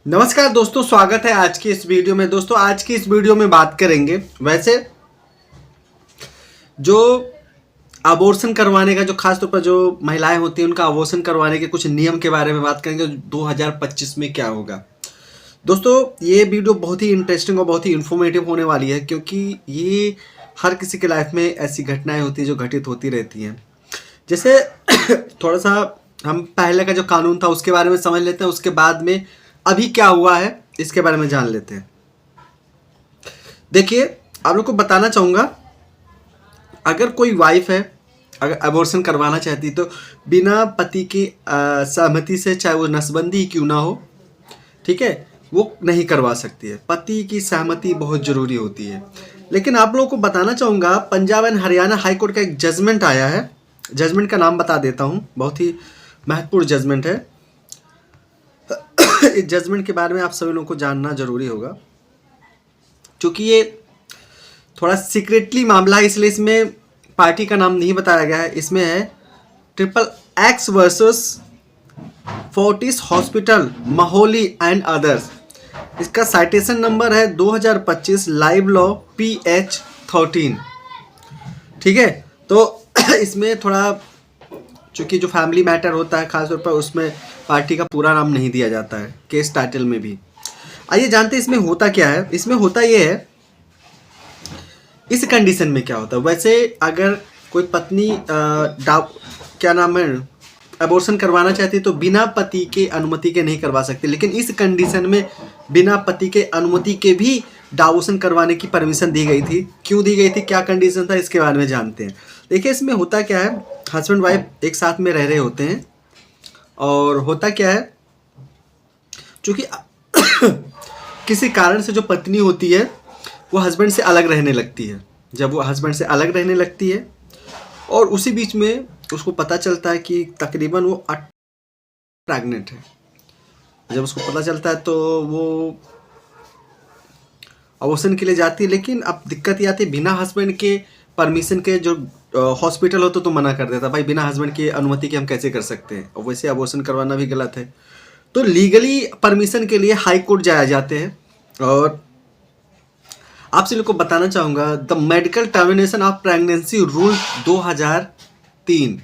नमस्कार दोस्तों, स्वागत है आज की इस वीडियो में। दोस्तों आज की इस वीडियो में बात करेंगे वैसे जो अबॉर्शन करवाने का, जो खास तौर पर जो महिलाएं होती हैं उनका अबॉर्शन करवाने के कुछ नियम के बारे में बात करेंगे 2025 में क्या होगा। दोस्तों ये वीडियो बहुत ही इंटरेस्टिंग और बहुत ही इन्फॉर्मेटिव होने वाली है, क्योंकि ये हर किसी के लाइफ में ऐसी घटनाएं होती हैं जो घटित होती रहती हैं। जैसे थोड़ा सा हम पहले का जो कानून था उसके बारे में समझ लेते हैं, उसके बाद में अभी क्या हुआ है इसके बारे में जान लेते हैं। देखिए, आप लोग को बताना चाहूँगा, अगर कोई वाइफ है, अगर अबॉर्शन करवाना चाहती तो बिना पति की सहमति से, चाहे वो नसबंदी क्यों ना हो, ठीक है, वो नहीं करवा सकती है। पति की सहमति बहुत ज़रूरी होती है। लेकिन आप लोगों को बताना चाहूँगा, Punjab and Haryana high court का एक जजमेंट आया है। जजमेंट का नाम बता देता हूँ, बहुत ही महत्वपूर्ण जजमेंट है। इस जजमेंट के बारे में आप सभी लोगों को जानना जरूरी होगा, क्योंकि ये थोड़ा सीक्रेटली मामला है, इसलिए इसमें पार्टी का नाम नहीं बताया गया है। इसमें है XXX versus Fortis hospital Mohali and others. इसका साइटेशन नंबर है 2025 लाइव लॉ PH 13। ठीक है, तो इसमें थोड़ा चूँकि जो फैमिली मैटर होता है खासतौर पर, उसमें पार्टी का पूरा नाम नहीं दिया जाता है केस टाइटल में भी। आइए जानते हैं इसमें होता क्या है। इसमें होता ये है, इस कंडीशन में क्या होता है। वैसे अगर कोई पत्नी क्या नाम है, अबॉर्शन करवाना चाहती तो बिना पति के अनुमति के नहीं करवा सकती, लेकिन इस कंडीशन में बिना पति के अनुमति के भी अबॉर्शन करवाने की परमिशन दी गई थी। क्यों दी गई थी, क्या कंडीशन था, इसके बारे में जानते हैं। देखिए इसमें होता क्या है, हस्बैंड वाइफ एक साथ में रह रहे होते हैं, और होता क्या है, चूँकि किसी कारण से जो पत्नी होती है वो हस्बैंड से अलग रहने लगती है। जब वो हस्बैंड से अलग रहने लगती है और उसी बीच में उसको पता चलता है कि तकरीबन वो प्रेग्नेंट है। जब उसको पता चलता है तो वो अबॉर्शन के लिए जाती है। लेकिन अब दिक्कत ये आती है, बिना हस्बैंड के परमिशन के जो हॉस्पिटल होता तो मना कर देता, भाई बिना हस्बैंड की अनुमति के हम कैसे कर सकते हैं, और वैसे अबॉर्शन करवाना भी गलत है। तो लीगली परमिशन के लिए हाई कोर्ट जाया जाते हैं। और आपसे लोग को बताना चाहूँगा, the medical termination of pregnancy rule 2003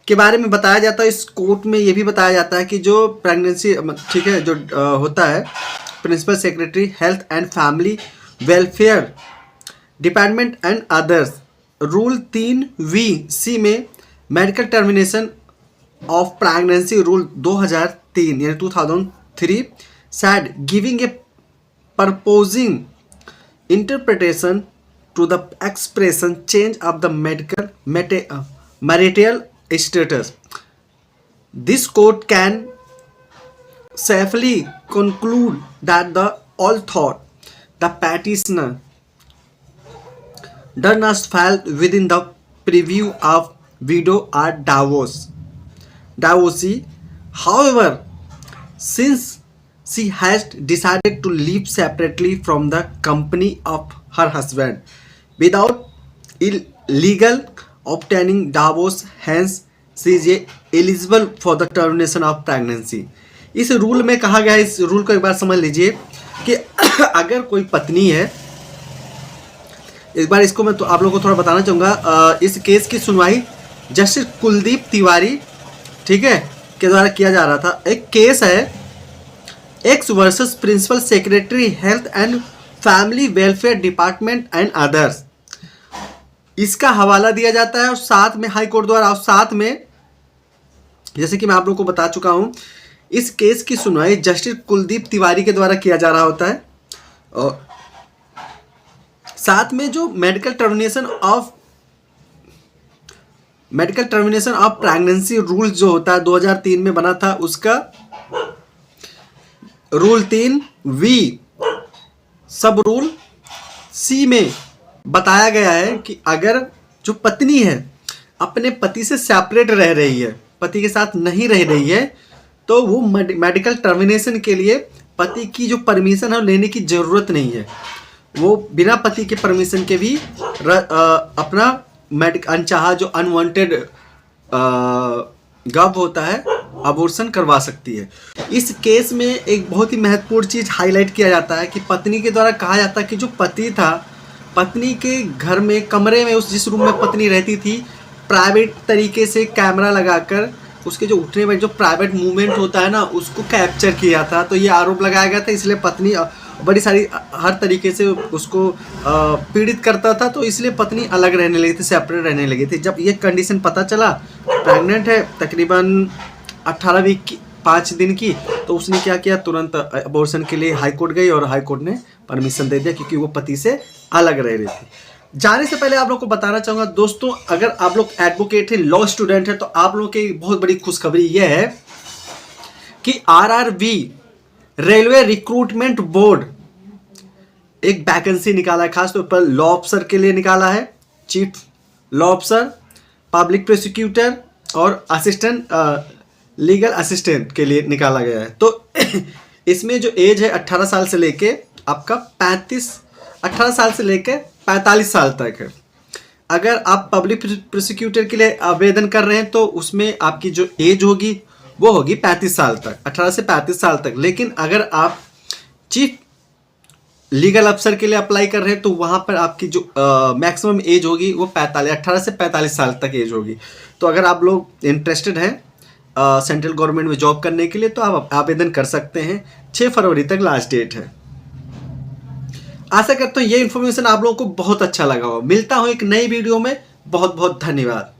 के बारे में बताया जाता है। इस कोर्ट में ये भी बताया जाता है कि जो प्रेगनेंसी, ठीक है, जो होता है, principal secretary health and family welfare department and others, rule 3V(C) में medical termination of pregnancy rule 2003 यानी 2003 said giving a proposing interpretation to the expression change of the medical marital status. This court can safely conclude that the author, the petitioner, does not fall within the preview of widow or divorcee. However, since she has decided to live separately from the company of her husband without illegal obtaining divorce, hence she is eligible for the termination of pregnancy. इस rule में कहा गया है, इस rule को एक बार समझ लीजिए कि अगर कोई पत्नी है, एक बार इसको मैं तो आप लोगों को थोड़ा बताना चाहूँगा। इस केस की सुनवाई जस्टिस कुलदीप तिवारी, ठीक है, के द्वारा किया जा रहा था। एक केस है X versus principal secretary health and family welfare department and others. इसका हवाला दिया जाता है और साथ में हाई कोर्ट द्वारा, और साथ में जैसे कि मैं आप लोगों को बता चुका हूं, इस केस की सुनवाई जस्टिस कुलदीप तिवारी के द्वारा किया जा रहा होता है। और साथ में जो medical termination of pregnancy rule जो होता है 2003 में बना था, उसका रूल 3V सब रूल C में बताया गया है कि अगर जो पत्नी है अपने पति से सेपरेट रह रही है, पति के साथ नहीं रह रही है, तो वो मेडिकल टर्मिनेशन के लिए पति की जो परमिशन है लेने की ज़रूरत नहीं है। वो बिना पति के परमिशन के भी अपना अनचाहा जो अनवांटेड गर्भ होता है अबॉर्शन करवा सकती है। इस केस में एक बहुत ही महत्वपूर्ण चीज़ हाईलाइट किया जाता है कि पत्नी के द्वारा कहा जाता है कि जो पति था, पत्नी के घर में कमरे में, उस जिस रूम में पत्नी रहती थी, प्राइवेट तरीके से कैमरा लगाकर उसके जो उठने में जो प्राइवेट मूवमेंट होता है ना, उसको कैप्चर किया था। तो ये आरोप लगाया गया था, इसलिए पत्नी बड़ी सारी हर तरीके से उसको पीड़ित करता था, तो इसलिए पत्नी अलग रहने लगी थी, सेपरेट रहने लगी थी। जब ये कंडीशन पता चला, प्रेग्नेंट है तकरीबन 18 वीक की, 5 दिन की, तो उसने क्या किया, तुरंत अबॉर्शन के लिए हाई कोर्ट गई और हाई कोर्ट ने परमिशन दे दिया, क्योंकि वो पति से अलग रह रही थी। जाने से पहले आप लोग को बताना चाहूँगा दोस्तों, अगर आप लोग एडवोकेट हैं, लॉ स्टूडेंट हैं, तो आप लोगों की बहुत बड़ी खुशखबरी यह है कि RRB रेलवे रिक्रूटमेंट बोर्ड एक वैकेंसी निकाला है, खासतौर पर लॉ अफसर के लिए निकाला है। चीफ लॉ अफसर, पब्लिक प्रोसिक्यूटर और असिस्टेंट लीगल असिस्टेंट के लिए निकाला गया है। तो इसमें जो एज है 18 साल से लेके आपका 18 साल से लेके 45 साल तक है। अगर आप पब्लिक प्रोसिक्यूटर के लिए आवेदन कर रहे हैं तो उसमें आपकी जो एज होगी वो होगी 35 साल तक, 18 से 35 साल तक। लेकिन अगर आप चीफ लीगल अफसर के लिए अप्लाई कर रहे हैं तो वहाँ पर आपकी जो मैक्सिमम एज होगी वो 18 से 45 साल तक एज होगी। तो अगर आप लोग इंटरेस्टेड हैं सेंट्रल गवर्नमेंट में जॉब करने के लिए तो आप आवेदन कर सकते हैं। 6 फरवरी तक लास्ट डेट है। आशा करता हूँ ये इन्फॉर्मेशन आप लोगों को बहुत अच्छा लगा हो। मिलता हूँ एक नई वीडियो में। बहुत बहुत धन्यवाद।